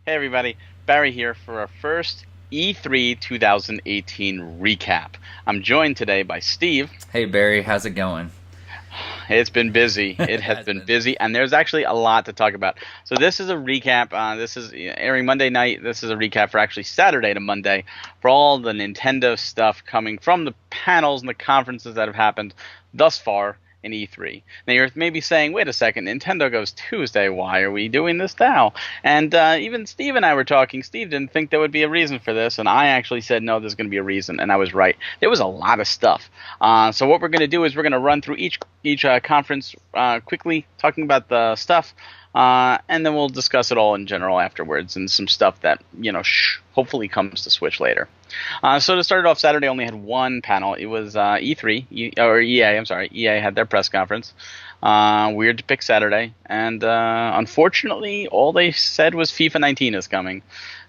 Hey everybody, Barry here for our first E3 2018 recap. I'm joined today by Steve. Hey Barry, how's it going? It's been busy. It It has has been been. busy, and there's actually a lot to talk about. So this is a recap. This is airing Monday night. This is a recap for actually Saturday to Monday for all the Nintendo stuff coming from the panels and the conferences that have happened thus far in E3. Now you're maybe saying, wait a second, Nintendo goes Tuesday. Why are we doing this now? And even Steve and I were talking. Steve didn't think there would be a reason for this, and I actually said, no, there's going to be a reason, and I was right. There was a lot of stuff. So what we're going to do is we're going to run through each conference quickly, talking about the stuff, and then we'll discuss it all in general afterwards, and some stuff that hopefully comes to Switch later. So to start it off, Saturday only had one panel. It was E3 or EA. I'm sorry, EA had their press conference. Weird to pick Saturday, and unfortunately, all they said was FIFA 19 is coming.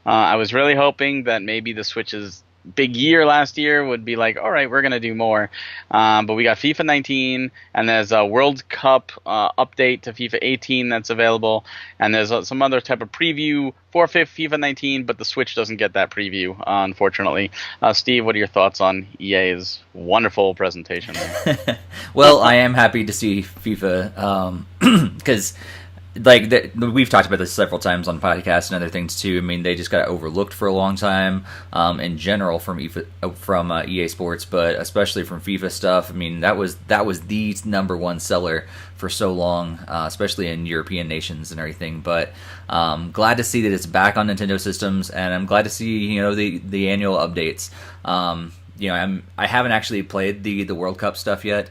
I was really hoping that maybe the Switch's big year last year would be like, all right, we're gonna do more, but we got FIFA 19, and there's a World Cup update to FIFA 18 that's available, and there's some other type of preview for FIFA 19, but the Switch doesn't get that preview, unfortunately. Steve, what are your thoughts on EA's wonderful presentation there? Well, I am happy to see FIFA because we've talked about this several times on podcasts and other things too. I mean, they just got overlooked for a long time in general from EA Sports, but especially from FIFA stuff. I mean, that was the number one seller for so long, especially in European nations and everything. But glad to see that it's back on Nintendo systems, and I'm glad to see the annual updates. I haven't actually played the World Cup stuff yet.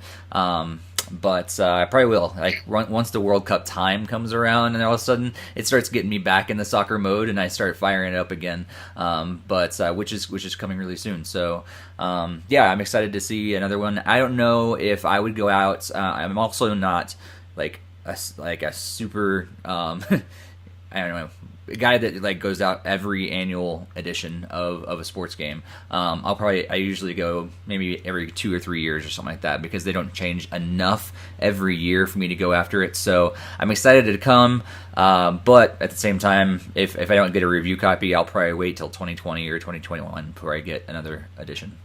But I probably will. Like once the World Cup time comes around, and all of a sudden it starts getting me back in the soccer mode, and I start firing it up again. Which is coming really soon. So yeah, I'm excited to see another one. I don't know if I would go out. I'm also not like a super I don't know, a guy that goes out every annual edition of a sports game. I usually go maybe every 2 or 3 years or something like that, because they don't change enough every year for me to go after it. So I'm excited to come, but at the same time, if I don't get a review copy, I'll probably wait till 2020 or 2021 before I get another edition.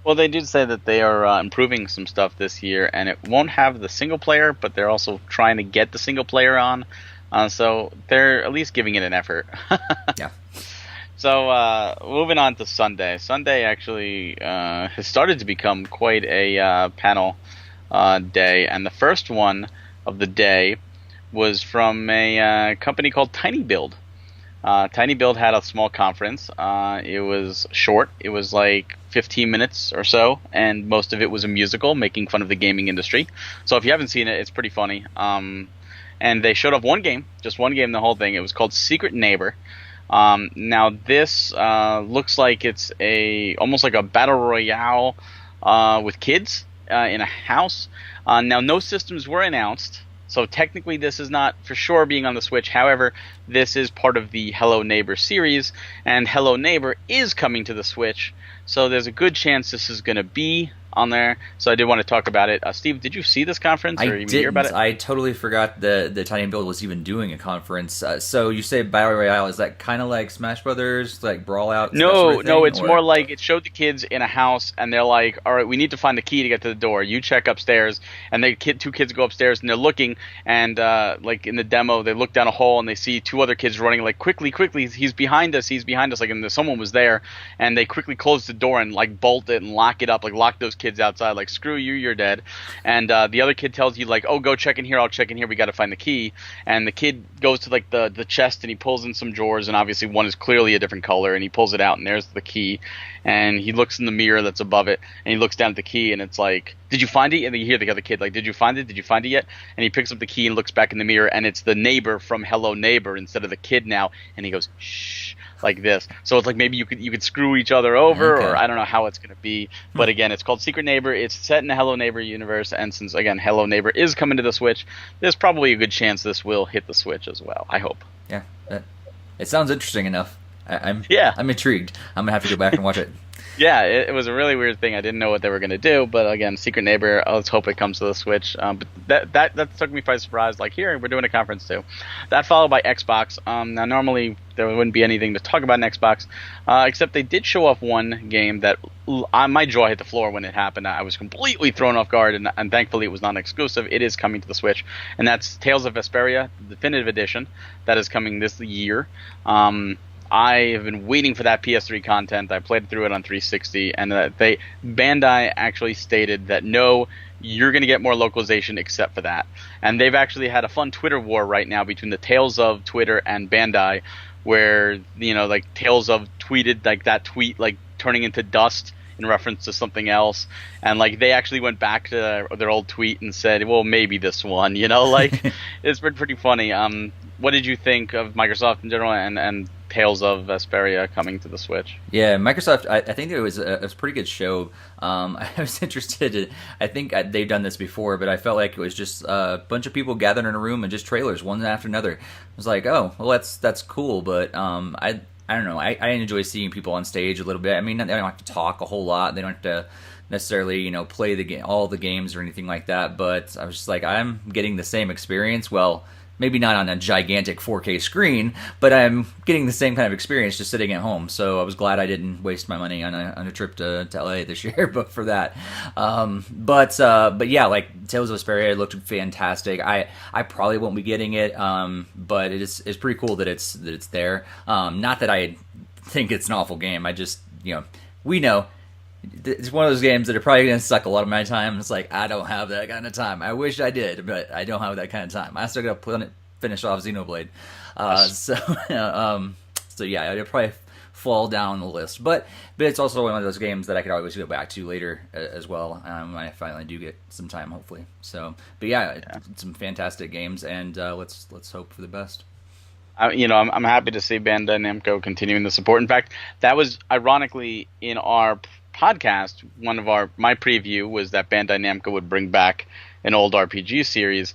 Well, they did say that they are improving some stuff this year, and it won't have the single player, but they're also trying to get the single player on. So they're at least giving it an effort. Yeah. So moving on to Sunday. Sunday actually has started to become quite a panel day, and the first one of the day was from a company called TinyBuild. TinyBuild had a small conference. It was short. It was like 15 minutes or so, and most of it was a musical making fun of the gaming industry. So if you haven't seen it, it's pretty funny. And they showed off one game, just one game, the whole thing. It was called Secret Neighbor. Now this looks like it's almost like a battle royale with kids in a house. Now no systems were announced, so technically this is not for sure being on the Switch. However, this is part of the Hello Neighbor series, and Hello Neighbor is coming to the Switch, so there's a good chance this is going to be on there. So I did want to talk about it. Steve, did you see this conference I or even hear about didn't. it? I totally forgot the Tiny Build was even doing a conference. So you say Battle Royale, is that kind of like Smash Brothers, like Brawl Out, that sort No, of no, thing, it's more or? like it showed the kids in a house, and they're like, "All right, we need to find the key to get to the door. You check upstairs." And two kids go upstairs, and they're looking, and like in the demo, they look down a hole, and they see two other kids running, like, "Quickly, quickly! He's behind us! He's behind us!" Like, and someone was there, and they quickly close the door and like bolt it and lock it up, like lock those kids outside, like, "Screw you, you're dead." And the other kid tells you like, "Oh, go check in here. I'll check in here. We got to find the key." And the kid goes to like the chest, and he pulls in some drawers, and obviously one is clearly a different color, and he pulls it out, and there's the key. And he looks in the mirror that's above it, and he looks down at the key, and it's like, "Did you find it?" And you hear the other kid like, "Did you find it? Did you find it yet?" And he picks up the key and looks back in the mirror, and it's the neighbor from Hello Neighbor instead of the kid now, and he goes, "Shh." Like this, so it's like maybe you could screw each other over, or Okay. I don't know how it's gonna be. Hmm. But again, it's called Secret Neighbor. It's set in the Hello Neighbor universe, and since again Hello Neighbor is coming to the Switch, there's probably a good chance this will hit the Switch as well. I hope. Yeah. It sounds interesting enough. I'm Yeah. I'm intrigued. I'm gonna have to go back and watch it. Yeah, it was a really weird thing. I didn't know what they were going to do, but again, Secret Neighbor. Let's hope it comes to the Switch. But that took me by surprise. Like, here we're doing a conference too. That followed by Xbox. Now normally there wouldn't be anything to talk about in Xbox, except they did show off one game that my jaw hit the floor when it happened. I was completely thrown off guard, and thankfully it was not exclusive. It is coming to the Switch, and that's Tales of Vesperia, the Definitive Edition, that is coming this year. I have been waiting for that PS3 content. I played through it on 360, and Bandai actually stated that no, you're going to get more localization except for that. And they've actually had a fun Twitter war right now between the Tales of Twitter and Bandai, where like Tales of tweeted like that tweet like turning into dust in reference to something else, and like they actually went back to their old tweet and said, well, maybe this one, like it's been pretty funny. What did you think of Microsoft in general and Tales of Vesperia coming to the Switch? Yeah, Microsoft, I think it was a pretty good show. I was interested. I think they've done this before, but I felt like it was just a bunch of people gathered in a room and just trailers, one after another. I was like, oh, well, that's cool, but I don't know. I enjoy seeing people on stage a little bit. I mean, they don't have to talk a whole lot. They don't have to necessarily, play the game, all the games or anything like that. But I was just like, I'm getting the same experience. Well, maybe not on a gigantic 4K screen, but I'm getting the same kind of experience just sitting at home. So I was glad I didn't waste my money on a trip to LA this year, but for that. But yeah, like Tales of Vesperia looked fantastic. I probably won't be getting it, but it's pretty cool that it's there. Not that I think it's an awful game. I just we know. It's one of those games that are probably going to suck a lot of my time. It's like, I don't have that kind of time. I wish I did, but I don't have that kind of time. I still got to finish off Xenoblade. So yeah, it'll probably fall down the list. But it's also one of those games that I could always go back to later as well when I finally do get some time, hopefully. So, but yeah, some fantastic games, and let's hope for the best. I'm happy to see Bandai Namco continuing the support. In fact, that was ironically in our podcast, my preview was that Bandai Namco would bring back an old RPG series.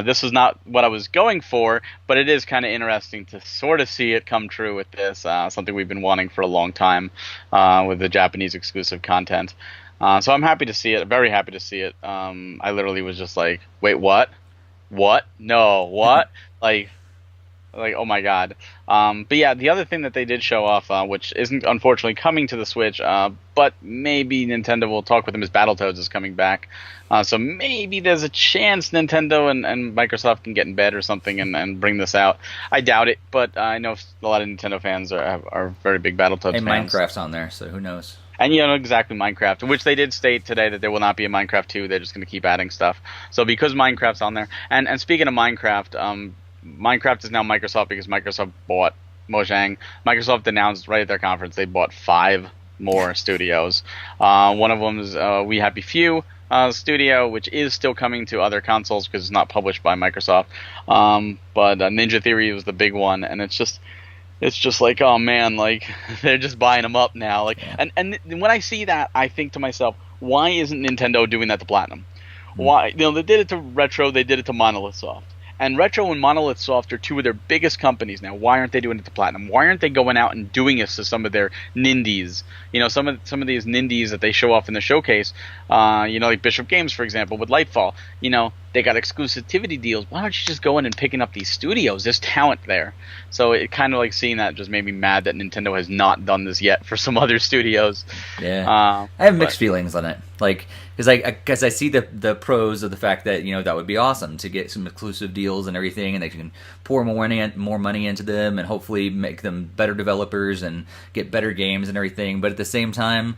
This was not what I was going for, but it is kind of interesting to sort of see it come true with this, something we've been wanting for a long time with the Japanese exclusive content. So I'm happy to see it, very happy to see it. I literally was just like, wait, what? No, what? Like, oh my god. But yeah, the other thing that they did show off, which isn't unfortunately coming to the Switch, but maybe Nintendo will talk with them, is Battletoads is coming back. So maybe there's a chance Nintendo and Microsoft can get in bed or something and bring this out. I doubt it, but I know a lot of Nintendo fans are very big Battletoads fans. And Minecraft's on there, so who knows? And exactly, Minecraft, which they did state today that there will not be a Minecraft 2. They're just going to keep adding stuff. So because Minecraft's on there, and speaking of Minecraft, Minecraft is now Microsoft because Microsoft bought Mojang. Microsoft announced right at their conference they bought 5 more studios. One of them is We Happy Few studio, which is still coming to other consoles because it's not published by Microsoft. But Ninja Theory was the big one, and it's just like, oh man, like they're just buying them up now. Like, and when I see that, I think to myself, why isn't Nintendo doing that to Platinum? Why? They did it to Retro, they did it to Monolith Soft. And Retro and Monolith Soft are 2 of their biggest companies now. Why aren't they doing it to Platinum? Why aren't they going out and doing this to some of their Nindies? Some of these Nindies that they show off in the showcase, like Bishop Games, for example, with Lightfall. They got exclusivity deals. Why don't you just go in and picking up these studios? There's talent there. So it kind of like seeing that just made me mad that Nintendo has not done this yet for some other studios. Yeah, I have mixed feelings on it. Like, because I see the pros of the fact that that would be awesome to get some exclusive deals and everything, and they can pour more money into them and hopefully make them better developers and get better games and everything. But at the same time,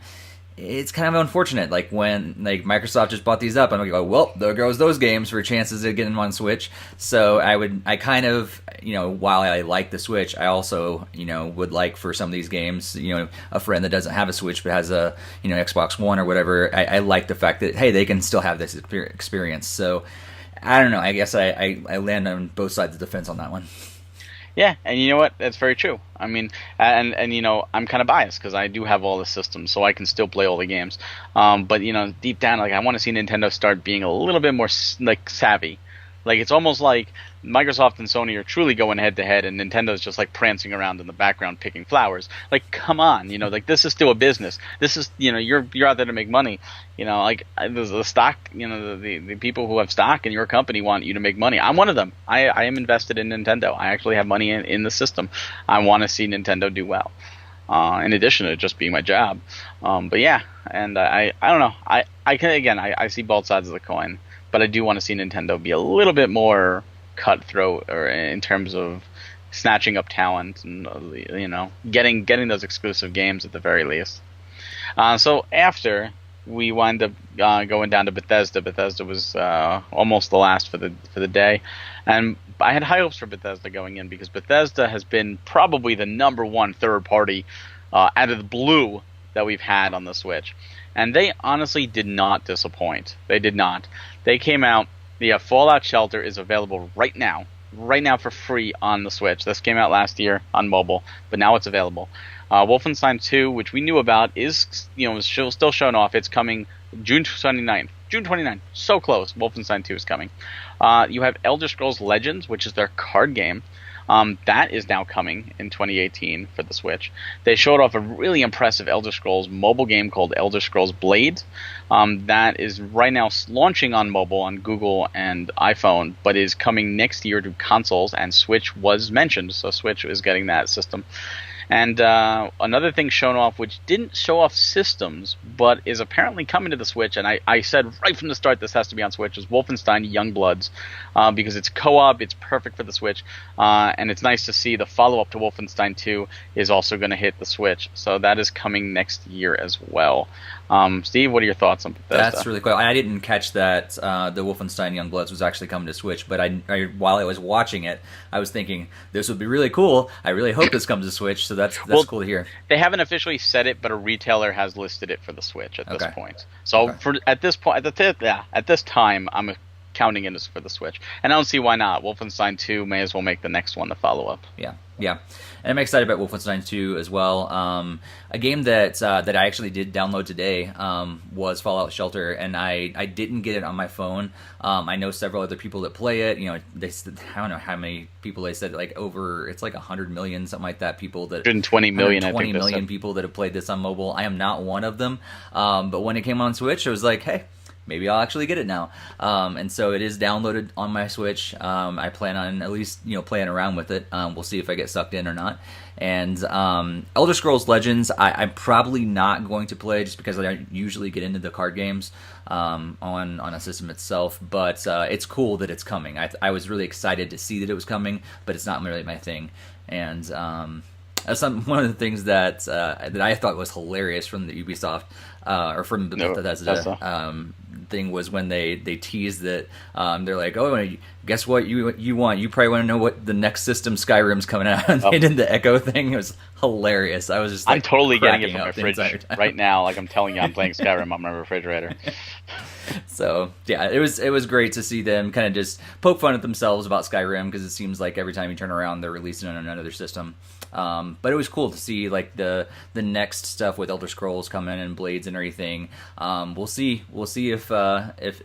it's kind of unfortunate. Like when Microsoft just bought these up, I'm like, oh well, there goes those games for chances of getting them on Switch. So I kind of while I like the Switch, I also would like for some of these games, a friend that doesn't have a Switch but has a Xbox One or whatever. I like the fact that hey, they can still have this experience. So I don't know. I guess I land on both sides of the fence on that one. Yeah, and you know what? That's very true. I mean, and I'm kind of biased because I do have all the systems, so I can still play all the games. But deep down, I want to see Nintendo start being a little bit more savvy Like it's almost like Microsoft and Sony are truly going head to head, and Nintendo's just like prancing around in the background picking flowers. Like, come on, like this is still a business. This is, you're out there to make money. Like the stock, the people who have stock in your company want you to make money. I'm one of them. I am invested in Nintendo. I actually have money in the system. I want to see Nintendo do well. In addition to just being my job. But yeah, and I don't know. I can, again, I see both sides of the coin, but I do want to see Nintendo be a little bit more cutthroat, or in terms of snatching up talent and getting those exclusive games at the very least. So after we wind up going down to Bethesda. Bethesda was almost the last for the day, and I had high hopes for Bethesda going in, because Bethesda has been probably the number one third party out of the blue that we've had on the Switch, and they honestly did not disappoint. They did not. They came out. The Fallout Shelter is available right now for free on the Switch. This came out last year on mobile, but now it's available. Wolfenstein 2, which we knew about, is still shown off. It's coming June 29th. June 29th. So close. Wolfenstein 2 is coming. You have Elder Scrolls Legends, which is their card game. That is now coming in 2018 for the Switch. They showed off a really impressive Elder Scrolls mobile game called Elder Scrolls Blades. That is right now launching on mobile on Google and iPhone, but is coming next year to consoles, and Switch was mentioned, so Switch is getting that system. And another thing shown off, which didn't show off systems, but is apparently coming to the Switch, and I said right from the start this has to be on Switch, is Wolfenstein Youngbloods, because it's co-op, it's perfect for the Switch, and it's nice to see the follow-up to Wolfenstein 2 is also going to hit the Switch. So that is coming next year as well. Steve, what are your thoughts on Bethesda? That's really cool. I didn't catch that the Wolfenstein Youngbloods was actually coming to Switch, but I while I was watching it, I was thinking this would be really cool. I really hope this comes to Switch. So that's cool to hear. They haven't officially said it, but a retailer has listed it for the Switch at this point. So at this time, I'm counting it as for the Switch, and I don't see why not. Wolfenstein 2 may as well make the next one the follow-up. Yeah. And I'm excited about Wolfenstein 2 as well. A game that I actually did download today was Fallout Shelter, and I didn't get it on my phone. I know several other people that play it. They I don't know how many people they said, like it's like 100 million, something like that. People that 120 million, 120 million people that have played this on mobile. I am not one of them. But when it came on Switch, I was like, hey, maybe I'll actually get it now. And so it is downloaded on my Switch. I plan on at least playing around with it. We'll see if I get sucked in or not. And Elder Scrolls Legends, I'm probably not going to play, just because I don't usually get into the card games on a system itself. But it's cool that it's coming. I was really excited to see that it was coming, but it's not really my thing. And that's one of the things that I thought was hilarious from the Ubisoft or from the Bethesda thing was when they teased that they're like, oh, guess what you want? You probably want to know what the next system Skyrim's coming out. And they did the Echo thing. It was hilarious. I was just I'm totally getting it from my fridge right now. Like I'm telling you, I'm playing Skyrim on my refrigerator. So yeah, it was great to see them kind of just poke fun at themselves about Skyrim, because it seems like every time you turn around they're releasing it on another system. But it was cool to see like the next stuff with Elder Scrolls coming and Blades and everything. We'll see if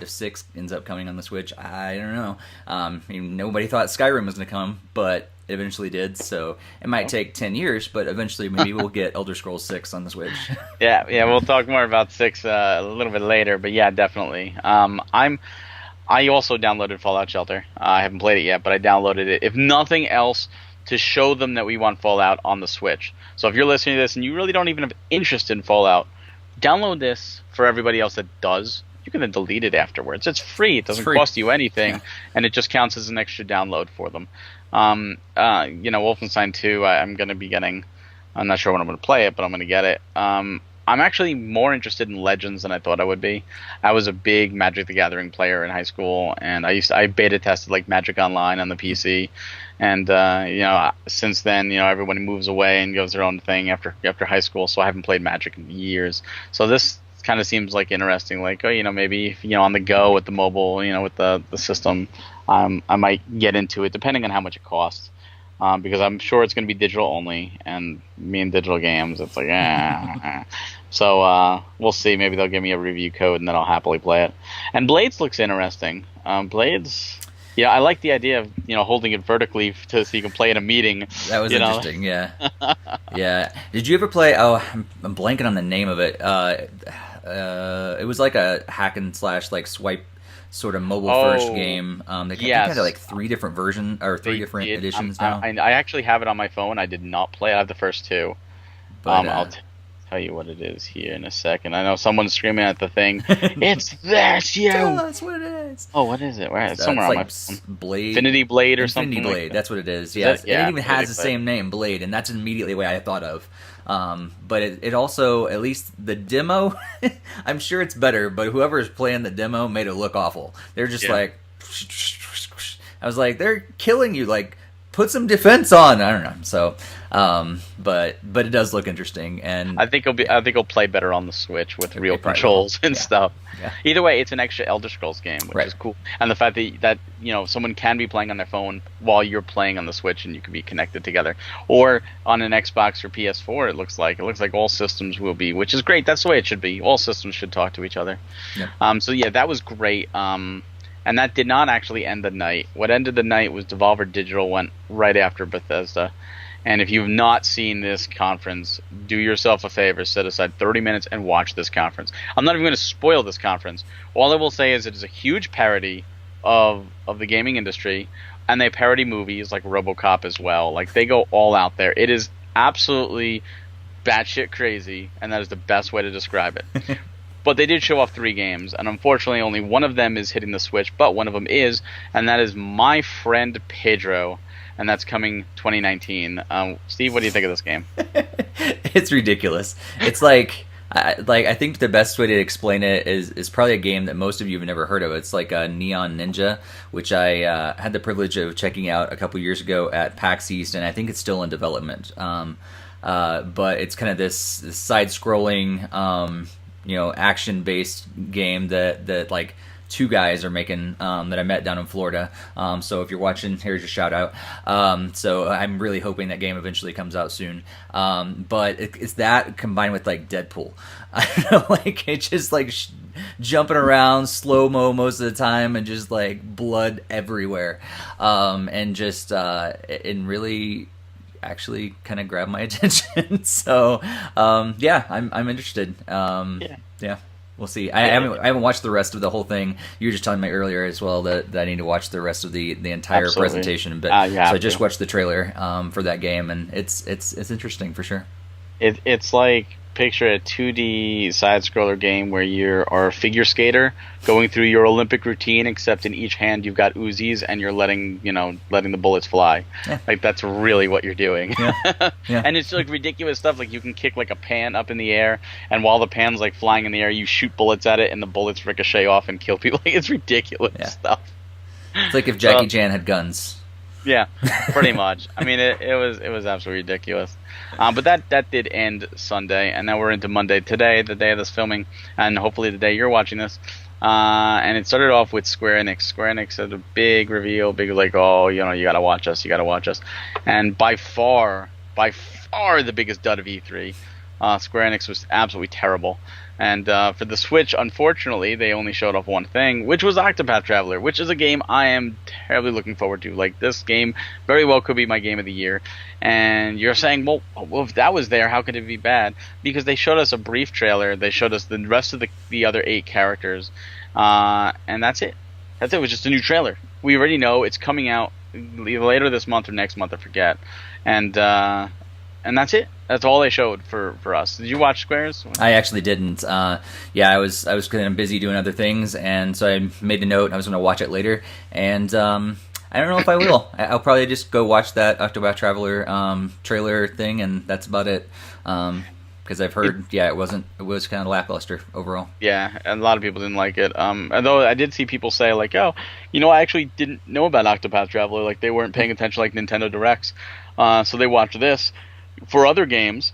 6 ends up coming on the Switch. I don't know. Nobody thought Skyrim was going to come, but it eventually did. So it might take 10 years, but eventually maybe we'll get Elder Scrolls 6 on the Switch. Yeah, we'll talk more about 6 a little bit later, but yeah, definitely. I also downloaded Fallout Shelter. I haven't played it yet, but I downloaded it. If nothing else, to show them that we want Fallout on the Switch. So if you're listening to this and you really don't even have interest in Fallout, download this for everybody else that does. You can then delete it afterwards. It's free. It doesn't cost you anything, and it just counts as an extra download for them. Wolfenstein 2, I'm going to be getting. I'm not sure when I'm going to play it, but I'm going to get it. I'm actually more interested in Legends than I thought I would be. I was a big Magic the Gathering player in high school, and I beta tested like Magic Online on the PC. And since then, everybody moves away and goes their own thing after high school. So I haven't played Magic in years. So this kind of seems like interesting. Like, maybe on the go with the mobile, with the system, I might get into it depending on how much it costs. Because I'm sure it's going to be digital only, and me and digital games, it's like, So we'll see. Maybe they'll give me a review code, and then I'll happily play it. And Blades looks interesting. Blades, Yeah, I like the idea of holding it vertically so you can play in a meeting. That was You know, interesting. Yeah, yeah. Did you ever play? Oh, I'm blanking on the name of it. It was like a hack and slash like swipe sort of mobile first oh game. I think they had yes, like three different version or three they different did. editions now. I actually have it on my phone. I did not play it. I have the first two. But I'll tell you what it is here in a second. I know someone's screaming at the thing. It's that tell you. us what it is. Oh, what is it? Where? It's It's somewhere on like my phone. Blade, Infinity Blade or Infinity something Blade. like that. That's what it is. Is Yes, it? Yeah, it even has Infinity the Blade. same name, Blade, and that's immediately what I thought of. But it also, at least the demo, I'm sure it's better. But whoever is playing the demo made it look awful. They're just Yeah. like, I was like, they're killing you. Like, put some defense on. I don't know. So, but it does look interesting, and I think it'll play better on the Switch with real it probably controls will. and Yeah. stuff. Yeah. Either way, it's an extra Elder Scrolls game, which Right. is cool. And the fact that someone can be playing on their phone while you're playing on the Switch, and you can be connected together, or on an Xbox or PS4. It looks like all systems will be, which is great. That's the way it should be. All systems should talk to each other. Yep. So yeah, that was great. And that did not actually end the night. What ended the night was Devolver Digital went right after Bethesda. And if you've not seen this conference, do yourself a favor, set aside 30 minutes and watch this conference. I'm not even going to spoil this conference. All I will say is it is a huge parody of the gaming industry, and they parody movies like RoboCop as well. Like, they go all out there. It is absolutely batshit crazy, and that is the best way to describe it. But they did show off 3 games, and unfortunately only one of them is hitting the Switch, but one of them is, and that is My Friend Pedro, and that's coming 2019. Steve, what do you think of this game? It's ridiculous. It's like I think the best way to explain it is probably a game that most of you have never heard of. It's like a Neon Ninja, which I had the privilege of checking out a couple years ago at PAX East, and I think it's still in development. But it's kind of this side-scrolling, action-based game that like 2 guys are making that I met down in Florida. So if you're watching, here's your shout out. So I'm really hoping that game eventually comes out soon. But it's that combined with like Deadpool. I don't know, like it's just like jumping around slow mo most of the time and just like blood everywhere, and just and really actually kind of grabbed my attention. So yeah, I'm interested. Yeah, we'll see. I haven't watched the rest of the whole thing. You were just telling me earlier as well that I need to watch the rest of the entire Absolutely. presentation. But You so have I just to. watched the trailer for that game, and it's interesting for sure. It's like, picture a 2D side-scroller game where you are a figure skater going through your Olympic routine, except in each hand you've got Uzis and you're letting the bullets fly. Yeah. Like, that's really what you're doing. Yeah. Yeah. And it's like ridiculous stuff. Like, you can kick like a pan up in the air, and while the pan's like flying in the air, you shoot bullets at it, and the bullets ricochet off and kill people. Like, it's ridiculous Yeah. stuff. It's like if Jackie Chan had guns. Yeah, pretty much. I mean, it was absolutely ridiculous. But that did end Sunday, and now we're into Monday today, the day of this filming, and hopefully the day you're watching this. And it started off with Square Enix. Square Enix had a big reveal, big like, oh, you gotta watch us, and by far the biggest dud of E3. Square Enix was absolutely terrible. And for the Switch, unfortunately, they only showed off one thing, which was Octopath Traveler, which is a game I am terribly looking forward to. Like, this game very well could be my game of the year. And you're saying, well, if that was there, how could it be bad? Because they showed us a brief trailer. They showed us the rest of the other 8 characters. And that's it. It was just a new trailer. We already know it's coming out either later this month or next month, I forget. And that's it. That's all they showed for us. Did you watch Squares? I actually didn't. Yeah, I was kind of busy doing other things, and so I made a note. I was going to watch it later, and I don't know if I will. I'll probably just go watch that Octopath Traveler trailer thing, and that's about it. Because I've heard, it was kind of lackluster overall. Yeah, and a lot of people didn't like it. Although I did see people say like, oh, I actually didn't know about Octopath Traveler. Like, they weren't paying attention like Nintendo Directs, so they watched this for other games,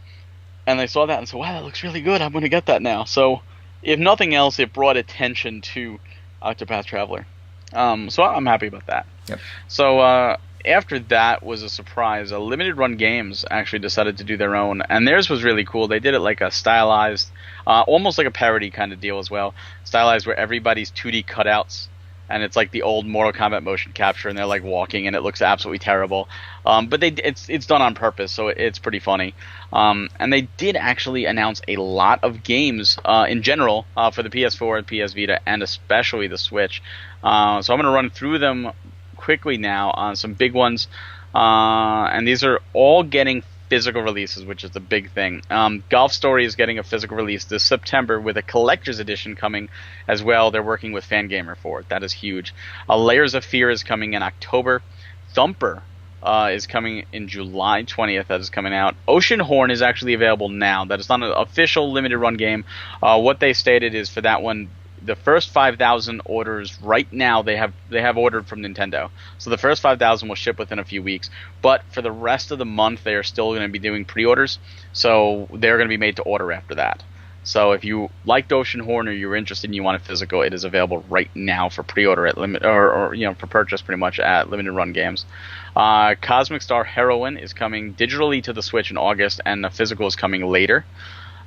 and they saw that and said, wow, that looks really good, I'm going to get that now. So if nothing else, it brought attention to Octopath Traveler. So I'm happy about that. Yep. So after that was a surprise. Limited Run Games actually decided to do their own, and theirs was really cool. They did it like a stylized, almost like a parody kind of deal as well. Stylized where everybody's 2D cutouts and it's like the old Mortal Kombat motion capture, and they're like walking, and it looks absolutely terrible. But it's done on purpose, so it's pretty funny. And they did actually announce a lot of games in general for the PS4, PS Vita, and especially the Switch. So I'm going to run through them quickly now on some big ones, and these are all getting physical releases, which is the big thing. Golf Story is getting a physical release this September with a collector's edition coming as well. They're working with Fangamer for it. That is huge. Layers of Fear is coming in October. Thumper is coming in July 20th. That is coming out. Oceanhorn is actually available now. That is not an official limited run game. What they stated is for that one, the first 5,000 orders right now they have ordered from Nintendo. So the first 5,000 will ship within a few weeks. But for the rest of the month, they are still going to be doing pre-orders. So they're going to be made to order after that. So if you liked Oceanhorn or you're interested and you want a physical, it is available right now for pre-order at for purchase pretty much at Limited Run Games. Cosmic Star Heroine is coming digitally to the Switch in August, and the physical is coming later.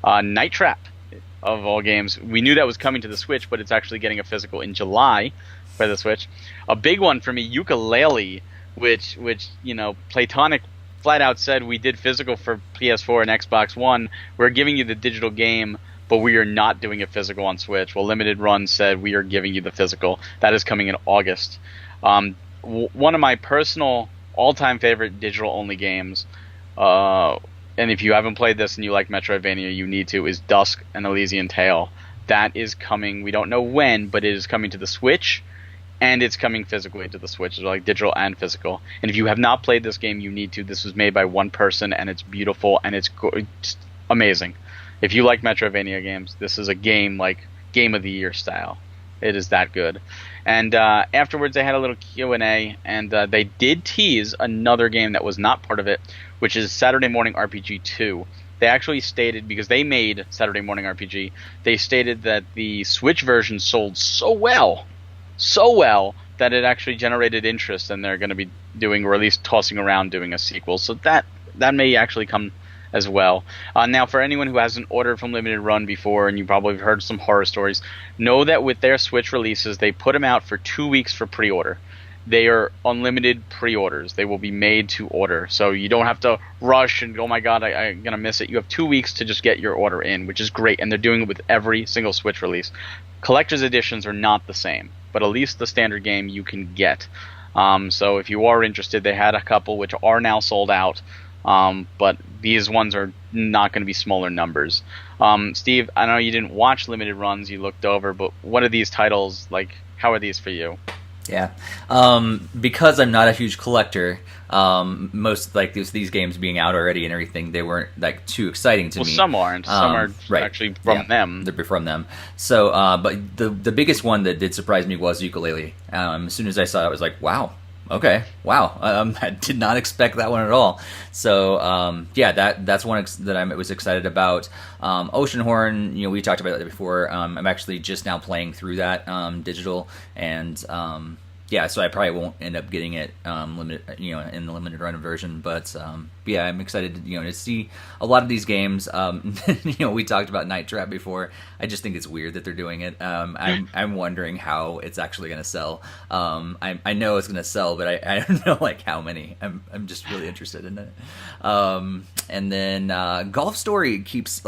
Night Trap, of all games, we knew that was coming to the Switch, but it's actually getting a physical in July for the Switch. A big one for me, Yooka-Laylee, which Playtonic flat out said, we did physical for PS4 and Xbox One. We're giving you the digital game, but we are not doing a physical on Switch. Well, Limited Run said we are giving you the physical. That is coming in August. One of my personal all-time favorite digital-only games, and if you haven't played this and you like Metroidvania, you need to, is Dusk: An Elysian Tale. That is coming. We don't know when, but it is coming to the Switch, and it's coming physically to the Switch, so like digital and physical. And if you have not played this game, you need to. This was made by one person, and it's beautiful, and it's just amazing. If you like Metroidvania games, this is a game like Game of the Year style. It is that good. And afterwards, they had a little Q&A, and they did tease another game that was not part of it, which is Saturday Morning RPG 2. They actually stated, because they made Saturday Morning RPG, they stated that the Switch version sold so well, that it actually generated interest, and they're going to be doing, or at least tossing around doing a sequel. So that may actually come as well. Now, for anyone who hasn't ordered from Limited Run before, and you probably have heard some horror stories, know that with their Switch releases, they put them out for 2 weeks for pre-order. They are unlimited pre-orders. They will be made to order. So you don't have to rush and, oh my god, I'm going to miss it. You have 2 weeks to just get your order in, which is great. And they're doing it with every single Switch release. Collector's editions are not the same, but at least the standard game you can get. So if you are interested, they had a couple which are now sold out. But these ones are not going to be smaller numbers. Steve, I know you didn't watch Limited Runs, you looked over, but what are these titles like? How are these for you? Yeah, because I'm not a huge collector, most like these games being out already and everything, they weren't like too exciting to me. Well, some aren't. Some are right. Actually from them. They're from them. So, but the biggest one that did surprise me was Yooka-Laylee. As soon as I saw it, I was like, wow. Okay, wow. I did not expect that one at all. So, that's one that I was excited about. Oceanhorn, we talked about that before. I'm actually just now playing through that digital, and so I probably won't end up getting it limited, in the limited run version. But I'm excited, to see a lot of these games. We talked about Night Trap before. I just think it's weird that they're doing it. I'm wondering how it's actually going to sell. I know it's going to sell, but I don't know like how many. I'm just really interested in it. And then Golf Story keeps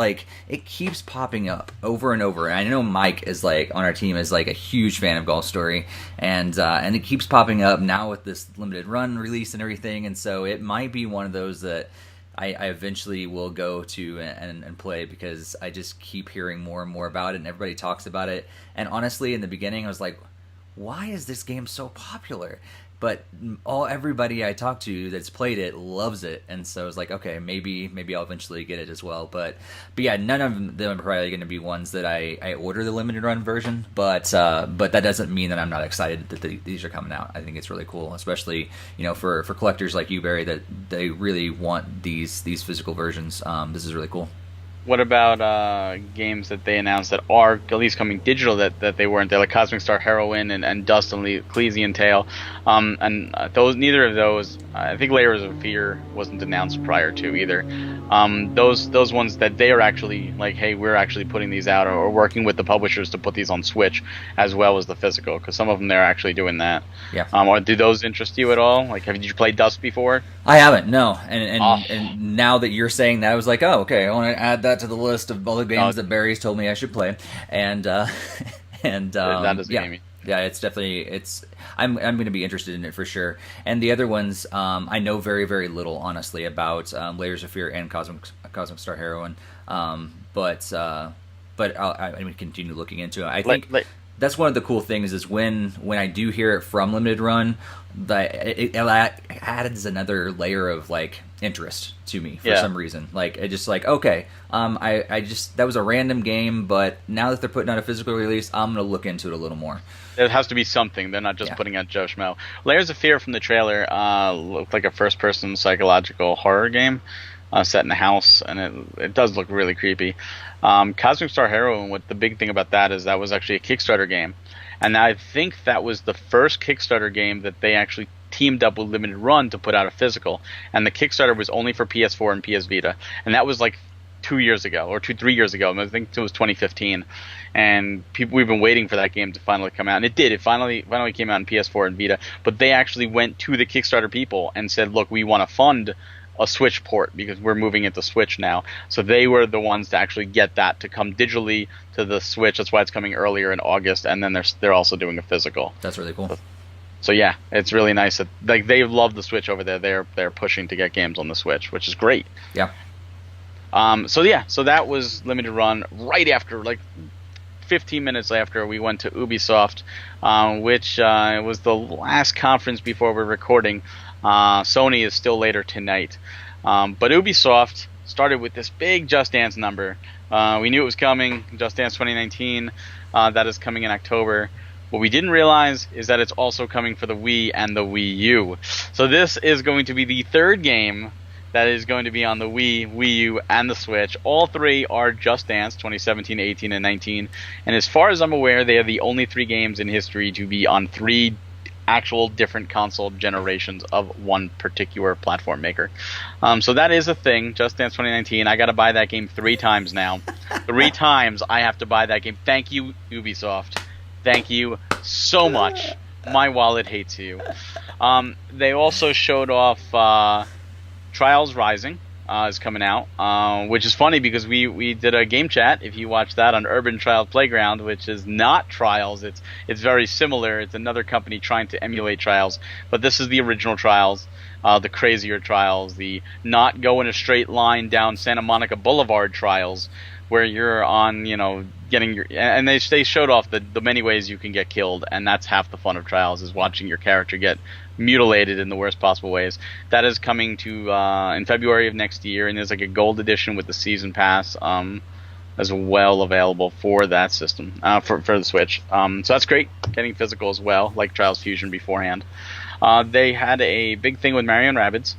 popping up over and over. And I know Mike is on our team is a huge fan of Golf Story, and it keeps popping up now with this limited run release and everything. And so it might be one of those that I eventually will go to and play, because I just keep hearing more and more about it, and everybody talks about it. And honestly, in the beginning, I was like, why is this game so popular? But everybody I talk to that's played it loves it, and so I was like, okay, maybe I'll eventually get it as well. But yeah, none of them are probably going to be ones that I order the limited run version. But that doesn't mean that I'm not excited that these are coming out. I think it's really cool, especially for collectors like you, Barry, that they really want these physical versions. This is really cool. What about games that they announced that are at least coming digital that they weren't there, like Cosmic Star Heroine and Dust and Ecclesian Tale, and those neither of those. I think Layers of Fear wasn't announced prior to either. Those ones that they are actually like, hey, we're actually putting these out or working with the publishers to put these on Switch as well as the physical, because some of them they're actually doing that. Yeah. Or do those interest you at all? Like, did you play Dust before? I haven't, no. And Oh. and now that you're saying that, I was like, oh, okay, I want to add that to the list of all the games that Barry's told me I should play. And That is a yeah, game. yeah, it's definitely I'm going to be interested in it for sure. And the other ones, I know very very little honestly about Layers of Fear and Cosmic Star Heroine. But I'm going to continue looking into it. I think. That's one of the cool things is when I do hear it from Limited Run, that it adds another layer of like interest to me for some reason. Like it just like, okay, I just, that was a random game, but now that they're putting out a physical release, I'm gonna look into it a little more. It has to be something. They're not just putting out Joe Schmo. Layers of Fear from the trailer looked like a first-person psychological horror game set in a house, and it does look really creepy. Cosmic Star Heroine, what the big thing about that is that was actually a Kickstarter game. And I think that was the first Kickstarter game that they actually teamed up with Limited Run to put out a physical. And the Kickstarter was only for PS4 and PS Vita. And that was like 2 years ago, or 3 years ago. I think it was 2015. And we've been waiting for that game to finally come out. And it did. It finally came out on PS4 and Vita. But they actually went to the Kickstarter people and said, look, we want to fund a Switch port because we're moving it to Switch now. So they were the ones to actually get that to come digitally to the Switch. That's why it's coming earlier in August, and then they're also doing a physical. That's really cool. So yeah, it's really nice that like they love the Switch over there. They're pushing to get games on the Switch, which is great. Yeah. So that was Limited Run. Right after, like 15 minutes after, we went to Ubisoft, which was the last conference before we're recording. Sony is still later tonight. But Ubisoft started with this big Just Dance number. We knew it was coming, Just Dance 2019. That is coming in October. What we didn't realize is that it's also coming for the Wii and the Wii U. So this is going to be the third game that is going to be on the Wii, Wii U, and the Switch. All three are Just Dance 2017, 18, and 19. And as far as I'm aware, they are the only three games in history to be on three actual different console generations of one particular platform maker. So that is a thing. Just Dance 2019. I got to buy that game 3 times now. 3 times I have to buy that game. Thank you, Ubisoft. Thank you so much. My wallet hates you. They also showed off Trials Rising is coming out, which is funny because we did a game chat, if you watch that, on Urban Trials Playground, which is not Trials. It's very similar. It's another company trying to emulate Trials, but this is the original Trials, the crazier Trials, the not go in a straight line down Santa Monica Boulevard Trials, where you're on, getting your, and they showed off the many ways you can get killed, and that's half the fun of Trials, is watching your character get mutilated in the worst possible ways. That is coming to in February of next year, and there's like a gold edition with the season pass as well available for that system, for the Switch. So that's great, getting physical as well, like Trials Fusion beforehand. They had a big thing with Mario & Rabbids,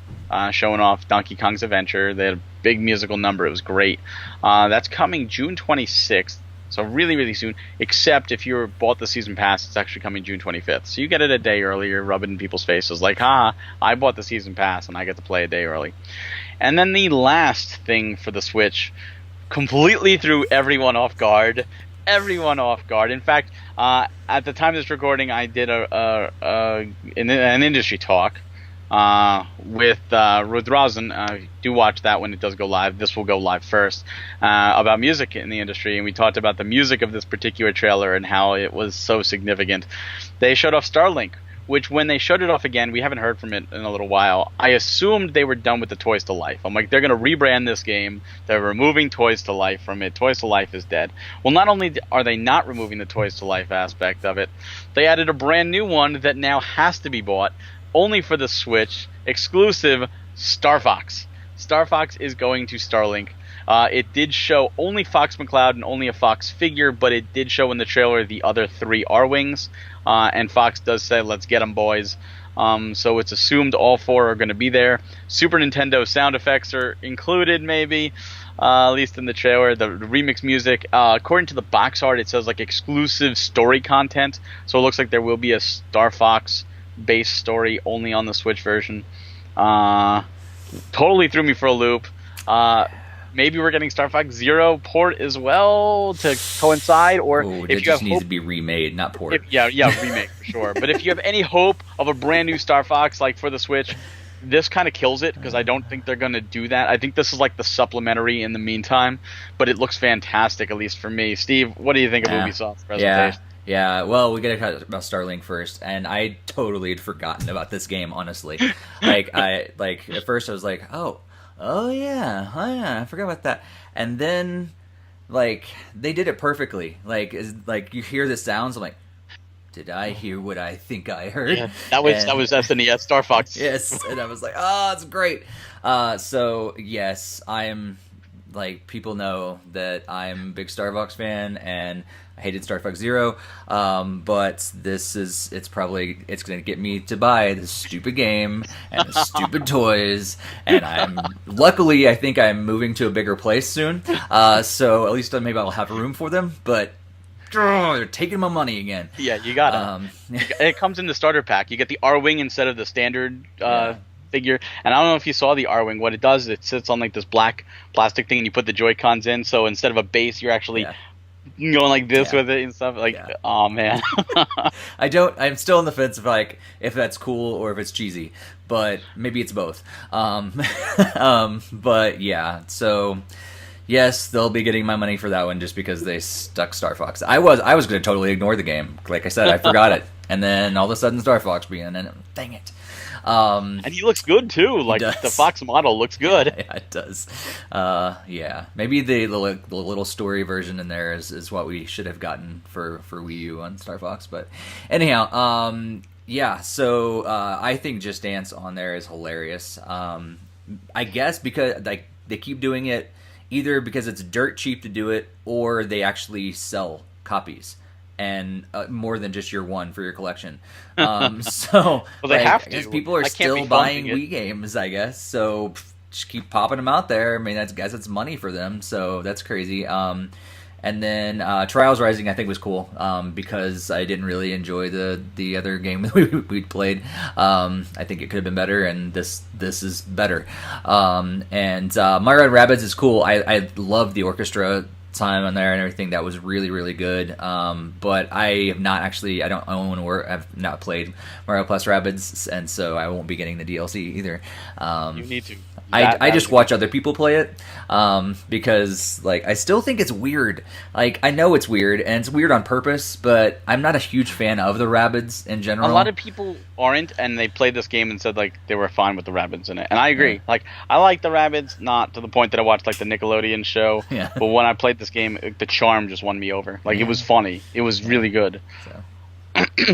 showing off Donkey Kong's Adventure. They had a big musical number. It was great. That's coming June 26th. So really, really soon, except if you bought the season pass, it's actually coming June 25th. So you get it a day earlier, rub it in people's faces like, I bought the season pass and I get to play a day early. And then the last thing for the Switch completely threw everyone off guard. Everyone off guard. In fact, at the time of this recording, I did an industry talk with Ruth Rosen. Do watch that when it does go live. This will go live first, about music in the industry, and we talked about the music of this particular trailer and how it was so significant. They showed off Starlink, which when they showed it off again, we haven't heard from it in a little while. I assumed they were done with the Toys to Life. I'm like, they're going to rebrand this game. They're removing Toys to Life from it. Toys to Life is dead. Well, not only are they not removing the Toys to Life aspect of it, they added a brand new one that now has to be bought only for the Switch, exclusive Star Fox. Star Fox is going to Starlink. It did show only Fox McCloud and only a Fox figure, but it did show in the trailer the other 3 R-Wings, and Fox does say, let's get them, boys. So it's assumed all 4 are going to be there. Super Nintendo sound effects are included, maybe. at least in the trailer. The remix music, according to the box art, it says like exclusive story content. So it looks like there will be a Star Fox base story only on the Switch version. Totally threw me for a loop. Maybe we're getting Star Fox Zero port as well to coincide, or Ooh, if it you just have needs hope, to be remade, not port. yeah, remake for sure. But if you have any hope of a brand new Star Fox like for the Switch, this kind of kills it because I don't think they're going to do that. I think this is like the supplementary in the meantime, but it looks fantastic, at least for me. Steve, what do you think of Ubisoft's presentation? Yeah, well, we gotta talk about Starlink first, and I totally had forgotten about this game, honestly. At first I was like, oh yeah, I forgot about that. And then, they did it perfectly. You hear the sounds, I'm like, did I hear what I think I heard? Yeah, that was SNES Star Fox. Yes, and I was like, oh, it's great. So yes, I am. People know that I'm a big Star Fox fan, and I hated Star Fox Zero. But it's going to get me to buy this stupid game and the stupid toys. And luckily, I think I'm moving to a bigger place soon. So at least maybe I'll have room for them. But they're taking my money again. Yeah, you got it. It comes in the starter pack. You get the R-Wing instead of the standard figure. And I don't know if you saw the R-Wing. What it does is it sits on this black plastic thing, and you put the Joy-Cons in. So instead of a base, you're actually going like this with it and stuff. Oh man. I'm still on the fence of if that's cool or if it's cheesy, but maybe it's both. But yeah, so yes, they'll be getting my money for that one just because they stuck Star Fox. I was going to totally ignore the game. Like I said, I forgot it, and then all of a sudden Star Fox began, and dang it. And he looks good too. The Fox model looks good. Yeah, it does. Maybe the little story version in there is what we should have gotten for Wii U on Star Fox. But anyhow, So I think Just Dance on there is hilarious. I guess because they keep doing it either because it's dirt cheap to do it, or they actually sell copies. And more than just your one for your collection. So they have to. Because people are still buying Wii games, I guess. So just keep popping them out there. I mean, I guess it's money for them. So that's crazy. And then Trials Rising, I think, was cool because I didn't really enjoy the other game that we played. I think it could have been better, and this is better. And Mario & Rabbids is cool. I love the orchestra time on there and everything. That was really, really good. But I have not actually, I don't own or have not played Mario plus Rabbids, and so I won't be getting the DLC either. You need to. I just watch other people play it because I still think it's weird. I know it's weird, and it's weird on purpose, but I'm not a huge fan of the Rabbids in general. A lot of people aren't, and they played this game and said they were fine with the Rabbids in it, and I agree. Yeah. I like the Rabbids, not to the point that I watched the Nickelodeon show, yeah. But when I played this game, the charm just won me over. It was funny. It was really good. So.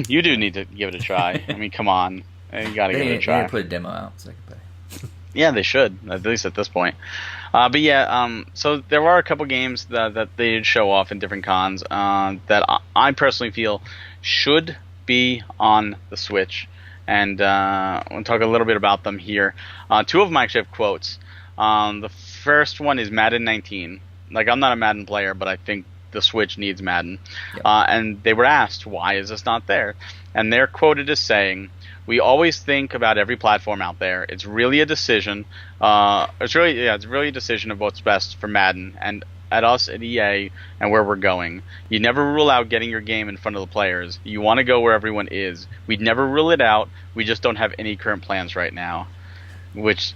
You do need to give it a try. I mean, come on, you gotta give it a try. They need to put a demo out so I can play. Yeah, they should, at least at this point. But yeah, so there are a couple games that they did show off in different cons that I personally feel should be on the Switch. And we'll talk a little bit about them here. Two of them actually have quotes. The first one is Madden 19. I'm not a Madden player, but I think the Switch needs Madden. Yep. And they were asked, why is this not there? And they're quoted as saying, "We always think about every platform out there. It's really a decision. It's really a decision of what's best for Madden and at us at EA and where we're going. You never rule out getting your game in front of the players. You want to go where everyone is. We'd never rule it out. We just don't have any current plans right now." Which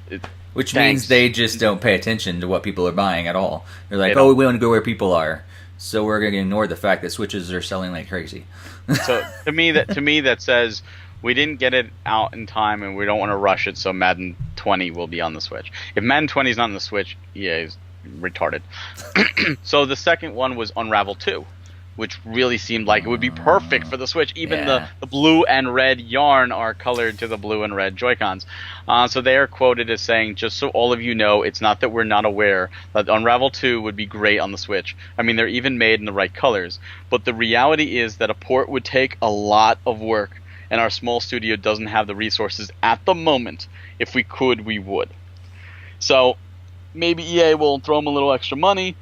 means they just don't pay attention to what people are buying at all. They're like, we want to go where people are, so we're going to ignore the fact that Switches are selling like crazy. So to me that says, we didn't get it out in time, and we don't want to rush it, so Madden 20 will be on the Switch. If Madden 20 is not on the Switch, EA is retarded. So the second one was Unravel 2, which really seemed like it would be perfect for the Switch. Even the blue and red yarn are colored to the blue and red Joy-Cons. So they are quoted as saying, "Just so all of you know, it's not that we're not aware that Unravel 2 would be great on the Switch. I mean, they're even made in the right colors. But the reality is that a port would take a lot of work, and our small studio doesn't have the resources at the moment. If we could, we would." So maybe EA will throw them a little extra money.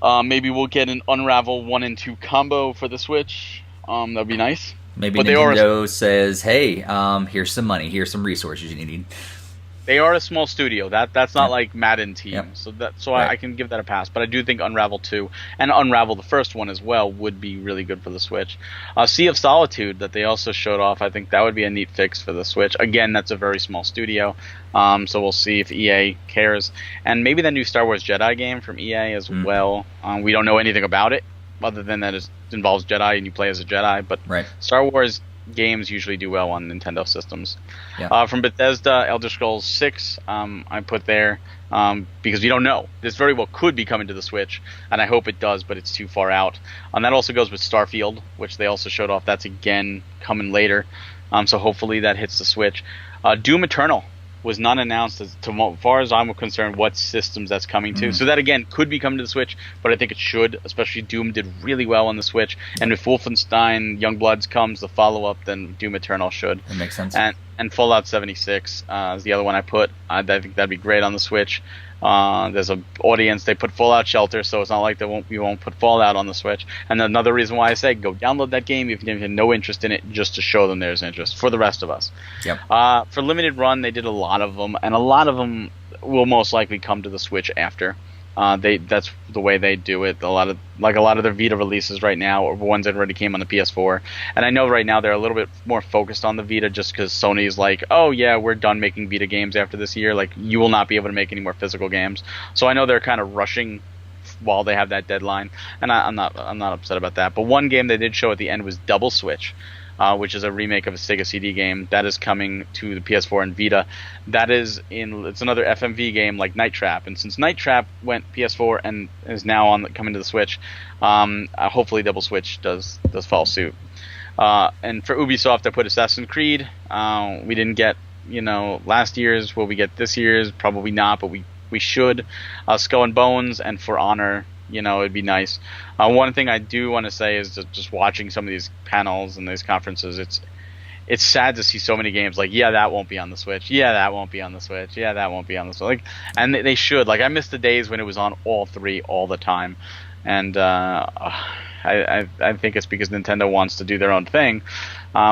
Maybe we'll get an Unravel 1 and 2 combo for the Switch. That'd be nice. Maybe But Nintendo says, "Hey, here's some money. Here's some resources you need." they are a small studio. That's not Yep. like Madden team. Yep. So Right. I can give that a pass. But I do think Unravel 2 and Unravel the first one as well would be really good for the Switch. Sea of Solitude that they also showed off. I think that would be a neat fix for the Switch. Again, that's a very small studio. So we'll see if EA cares. And maybe the new Star Wars Jedi game from EA as well. We don't know anything about it other than that it involves Jedi and you play as a Jedi. But Right. Star Wars games usually do well on Nintendo systems. Yeah. From Bethesda, Elder Scrolls 6, I put there because we don't know. This very well could be coming to the Switch, and I hope it does, but it's too far out. And that also goes with Starfield, which they also showed off. That's again coming later, so hopefully that hits the Switch. Doom Eternal was not announced as far as I'm concerned what systems that's coming to. So that again could be coming to the Switch, but I think it should, especially Doom did really well on the Switch. And if Wolfenstein Youngbloods comes, the follow-up, then Doom Eternal should. That makes sense. And Fallout 76 is the other one I put. I think that'd be great on the Switch. There's an audience. They put Fallout Shelter, so it's not like we won't put Fallout on the Switch. And another reason why I say go download that game if you have no interest in it, just to show them there's interest for the rest of us. Yep. For limited run, they did a lot of them, and a lot of them will most likely come to the Switch after. That's the way they do it. A lot of their Vita releases right now are ones that already came on the PS4. And I know right now they're a little bit more focused on the Vita just because Sony's like, oh yeah, we're done making Vita games after this year. Like you will not be able to make any more physical games. So I know they're kind of rushing while they have that deadline, and I'm not upset about that. But one game they did show at the end was Double Switch. Which is a remake of a Sega CD game that is coming to the PS4 and Vita. It's another FMV game like Night Trap, and since Night Trap went PS4 and is now coming to the Switch, hopefully Double Switch does follow suit. And for Ubisoft, I put Assassin's Creed. We didn't get last year's. Will we get this year's? Probably not, but we should. Skull and Bones, and For Honor. It'd be nice. One thing I do want to say is that just watching some of these panels and these conferences, it's sad to see so many games like, yeah, that won't be on the Switch. Yeah, that won't be on the Switch. Yeah, that won't be on the Switch. And they should. I miss the days when it was on all three all the time. And I think it's because Nintendo wants to do their own thing,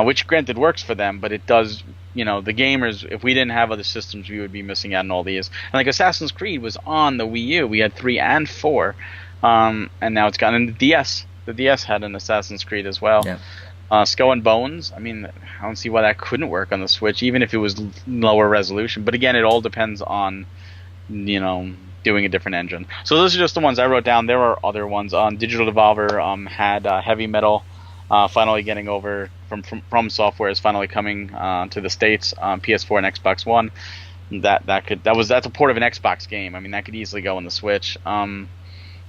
which granted works for them, but it does. The gamers, if we didn't have other systems, we would be missing out on all these. And Assassin's Creed was on the Wii U. We had 3 and 4. And now it's gone. And the DS. The DS had an Assassin's Creed as well. Yeah. Skull and Bones. I mean, I don't see why that couldn't work on the Switch, even if it was lower resolution. But again, it all depends on, doing a different engine. So those are just the ones I wrote down. There are other ones. Digital Devolver had Heavy Metal finally getting over from Software is finally coming to the States on PS4 and Xbox One. That's a port of an Xbox game. I mean, that could easily go on the Switch.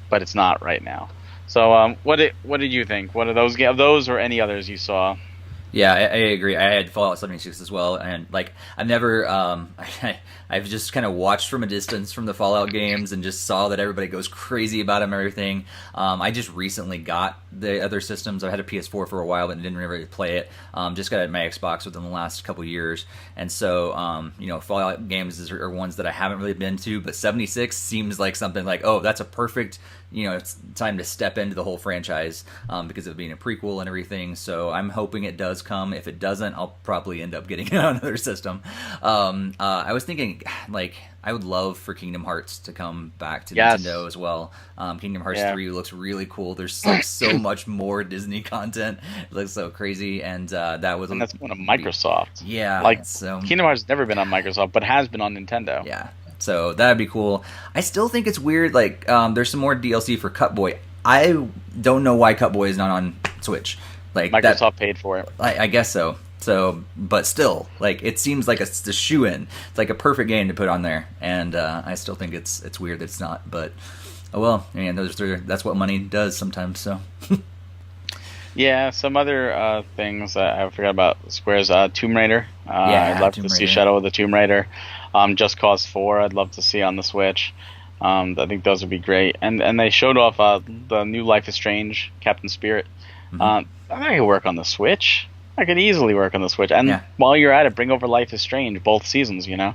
But it's not right now. So, what did you think? What are those or any others you saw? Yeah, I agree. I had Fallout 76 as well, and I've never, I've just kind of watched from a distance from the Fallout games and just saw that everybody goes crazy about them and everything. I just recently got the other systems. I had a PS4 for a while, but didn't really play it. Just got my Xbox within the last couple years, and so Fallout games are ones that I haven't really been to. But 76 seems like something like, oh, that's a perfect. It's time to step into the whole franchise because of it being a prequel and everything. So I'm hoping it does come. If it doesn't, I'll probably end up getting it on another system. I was thinking, I would love for Kingdom Hearts to come back to Nintendo as well. Kingdom Hearts 3 looks really cool. There's so much more Disney content. It looks so crazy, and that's one of Microsoft. Yeah, Kingdom Hearts has never been on Microsoft, but has been on Nintendo. Yeah. So that'd be cool. I still think it's weird. There's some more DLC for Cutboy. I don't know why Cutboy is not on Switch. Microsoft paid for it. I guess so. So, but still, it seems like it's a shoe-in. It's like a perfect game to put on there, and I still think it's weird that it's not. But oh well. I mean, that's what money does sometimes. So. Yeah, some other things I forgot about. Square's Tomb Raider. I'd love to see Shadow of the Tomb Raider. Just Cause 4, I'd love to see on the Switch. I think those would be great. And they showed off the new Life is Strange, Captain Spirit. I think it could work on the Switch. I could easily work on the Switch. And while you're at it, bring over Life is Strange, both seasons, Yeah.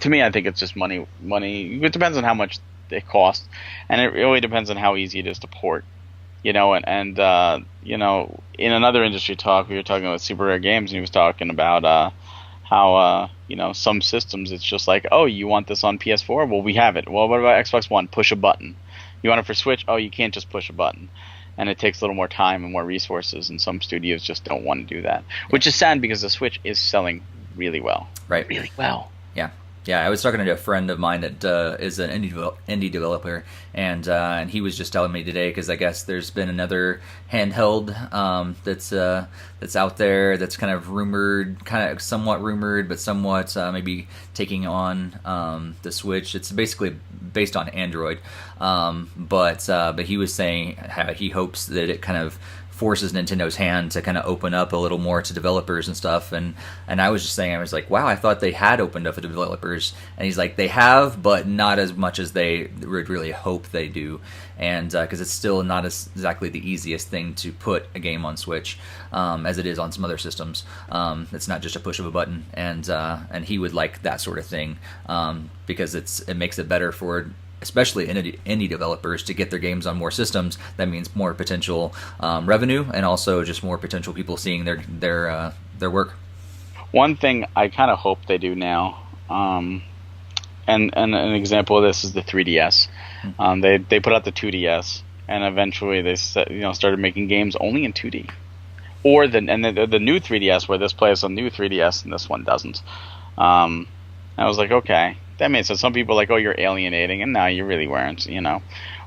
To me, I think it's just money. Money. It depends on how much it costs, and it really depends on how easy it is to port. In another industry talk, we were talking about Super Rare Games, and he was talking about how some systems it's just like, oh, you want this on PS4? Well, we have it. Well, what about Xbox One? Push a button. You want it for Switch? Oh, you can't just push a button. And it takes a little more time and more resources, and some studios just don't want to do that, which is sad because the Switch is selling really well. Right. Really well. Yeah. Yeah, I was talking to a friend of mine that is an indie developer, and he was just telling me today, because I guess there's been another handheld that's out there that's kind of rumored, somewhat rumored, but somewhat maybe taking on the Switch. It's basically based on Android, but he was saying how he hopes that it kind of forces Nintendo's hand to kind of open up a little more to developers and stuff. And I was just saying, I was like, wow, I thought they had opened up to developers. And he's like, they have, but not as much as they would really hope they do. And because it's still not exactly the easiest thing to put a game on Switch as it is on some other systems. It's not just a push of a button. And he would like that sort of thing because it makes it better for especially indie developers to get their games on more systems. That means more potential revenue, and also just more potential people seeing their work. One thing I kind of hope they do now, and an example of this is the 3DS. They put out the 2DS, and eventually they started making games only in 2D. Or the new 3DS, where this plays on new 3DS and this one doesn't. I was like, okay. That made sense. Some people are like, oh, you're alienating, and no, you really weren't.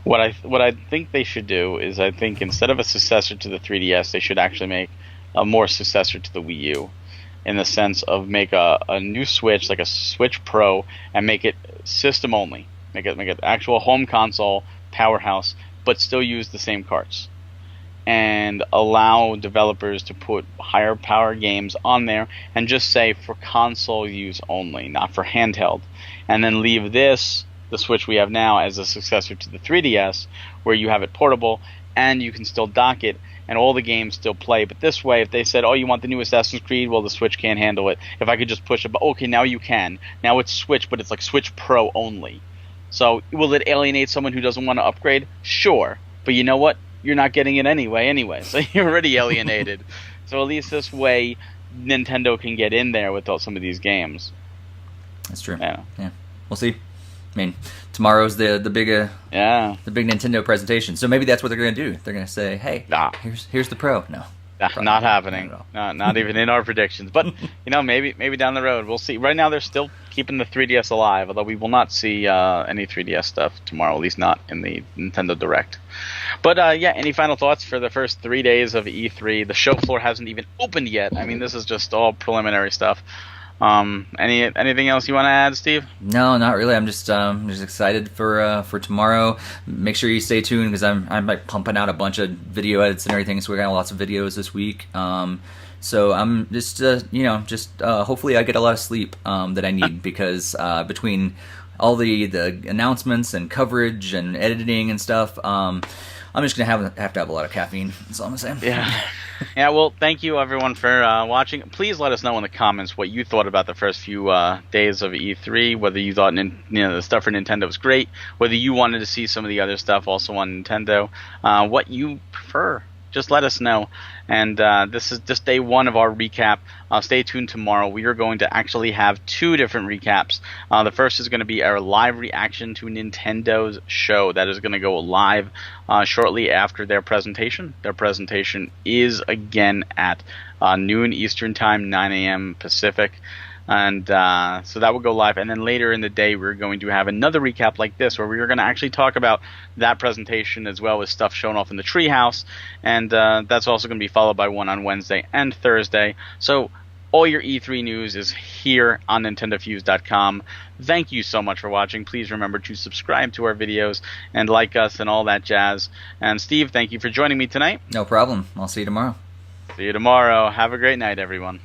What I think they should do is, I think instead of a successor to the 3DS, they should actually make a more successor to the Wii U, in the sense of make a new Switch, like a Switch Pro, and make it system only. Make it actual home console powerhouse, but still use the same carts. And allow developers to put higher power games on there and just say for console use only, not for handheld. And then leave the Switch we have now, as a successor to the 3DS, where you have it portable and you can still dock it and all the games still play. But this way, if they said, oh, you want the new Assassin's Creed, well, the Switch can't handle it. If I could just push it, okay, now you can. Now it's Switch, but it's like Switch Pro only. So will it alienate someone who doesn't want to upgrade? Sure. But you know what? You're not getting it anyway, so you're already alienated. So at least this way, Nintendo can get in there with some of these games. That's true. Yeah, we'll see. I mean, tomorrow's the big Nintendo presentation, so maybe that's what they're going to do. They're going to say, "Hey, here's the Pro." No, not happening. Not even in our predictions. But maybe down the road we'll see. Right now they're still keeping the 3DS alive, although we will not see any 3DS stuff tomorrow, at least not in the Nintendo Direct. But any final thoughts for the first 3 days of E3? The show floor hasn't even opened yet. I mean, this is just all preliminary stuff. Anything else you want to add, Steve? No, not really. I'm just excited for tomorrow. Make sure you stay tuned, because I'm like pumping out a bunch of video edits and everything. So we got lots of videos this week. So I'm just hopefully I get a lot of sleep that I need, because between all the announcements and coverage and editing and stuff, I'm just gonna have to have a lot of caffeine. That's all I'm saying. Yeah. Well, thank you everyone for watching. Please let us know in the comments what you thought about the first few days of E3. Whether you thought the stuff for Nintendo was great. Whether you wanted to see some of the other stuff also on Nintendo. What you prefer. Just let us know. And this is just day one of our recap. Stay tuned tomorrow. We are going to actually have two different recaps. The first is going to be our live reaction to Nintendo's show. That is going to go live shortly after their presentation. Their presentation is again at noon Eastern Time, 9 a.m. Pacific. And so that will go live. And then later in the day, we're going to have another recap like this, where we're going to actually talk about that presentation as well as stuff shown off in the treehouse. And that's also going to be followed by one on Wednesday and Thursday. So all your E3 news is here on NintendoFuse.com. Thank you so much for watching. Please remember to subscribe to our videos and like us and all that jazz. And Steve, thank you for joining me tonight. No problem. I'll see you tomorrow. See you tomorrow. Have a great night, everyone.